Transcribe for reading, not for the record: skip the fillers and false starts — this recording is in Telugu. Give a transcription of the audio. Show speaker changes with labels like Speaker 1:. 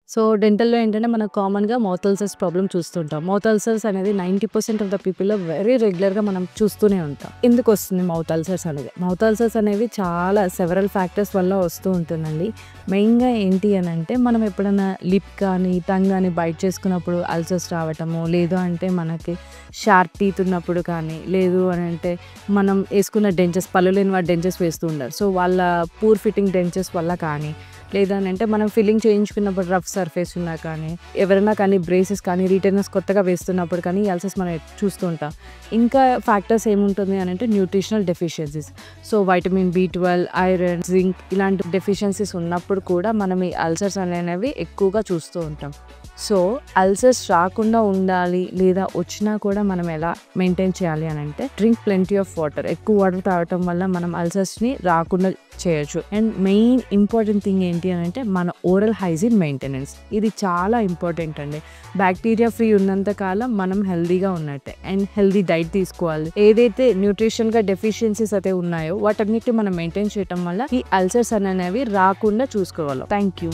Speaker 1: సో, డెంటల్‌లో ఏంటంటే మనకు కామన్‌గా మౌత్ అల్సర్స్ ప్రాబ్లమ్ చూస్తుంటాం. మౌత్ అల్సర్స్ అనేది 90% ఆఫ్ ద పీపుల్‌లో వెరీ రెగ్యులర్‌గా మనం చూస్తూనే ఉంటాం. ఎందుకొస్తుంది మౌత్ అల్సర్స్ అనేది? మౌత్ అల్సర్స్ అనేవి చాలా సెవెరల్ ఫ్యాక్టర్స్ వల్ల వస్తూ ఉంటుందండి. మెయిన్‌గా ఏంటి అనంటే మనం ఎప్పుడైనా లిప్ కానీ, టంగ్ గాని బైట్ చేసుకున్నప్పుడు అల్సర్స్ రావటము, లేదు అంటే మనకి షార్ప్ టీత్ ఉన్నప్పుడు కానీ, లేదు అనంటే మనం ఏసుకున్న డెంచెస్ పళ్ళు లేని వారు డెంచెస్ వేస్తూ ఉంటారు. సో, వాళ్ళ పూర్ ఫిట్టింగ్ డెంచెస్ వల్ల కానీ, లేదనంటే మనం ఫిల్లింగ్ చేయించుకున్నప్పుడు రఫ్ సర్ఫేస్ ఉన్నా కానీ, ఎవరైనా కానీ బ్రేసెస్ కానీ, రిటైనర్స్ కొత్తగా వేస్తున్నప్పుడు కానీ ఈ అల్సర్స్ మనం చూస్తూ ఉంటాం. ఇంకా ఫ్యాక్టర్స్ ఏముంటుంది అనంటే nutritional deficiencies. So, vitamin B12, iron, zinc ఇలాంటి డెఫిషియన్సీస్ ఉన్నప్పుడు కూడా మనం ఈ అల్సర్స్ అనేవి ఎక్కువగా చూస్తూ ఉంటాం. సో, అల్సర్స్ రాకుండా ఉండాలి లేదా వచ్చినా కూడా మనం ఎలా మెయింటైన్ చేయాలి అనంటే డ్రింక్ ప్లెంటీ ఆఫ్ వాటర్. ఎక్కువ వాటర్ తాగటం వల్ల మనం అల్సర్స్‌ని రాకుండా చేయొచ్చు. అండ్ మెయిన్ ఇంపార్టెంట్ థింగ్ ఏంటి అనంటే మన ఓరల్ హైజీన్ మెయింటెనెన్స్. ఇది చాలా ఇంపార్టెంట్ అండి. బ్యాక్టీరియా ఫ్రీ ఉన్నంత కాలం మనం హెల్తీగా ఉన్నట్టే. అండ్ హెల్తీ డైట్ తీసుకోవాలి. ఏదైతే న్యూట్రిషన్‌గా డెఫిషియన్సీస్ అయితే ఉన్నాయో వాటన్నిటిని మనం మెయింటైన్ చేయటం వల్ల ఈ అల్సర్స్ అనేవి రాకుండా చూసుకోగలం. Thank you.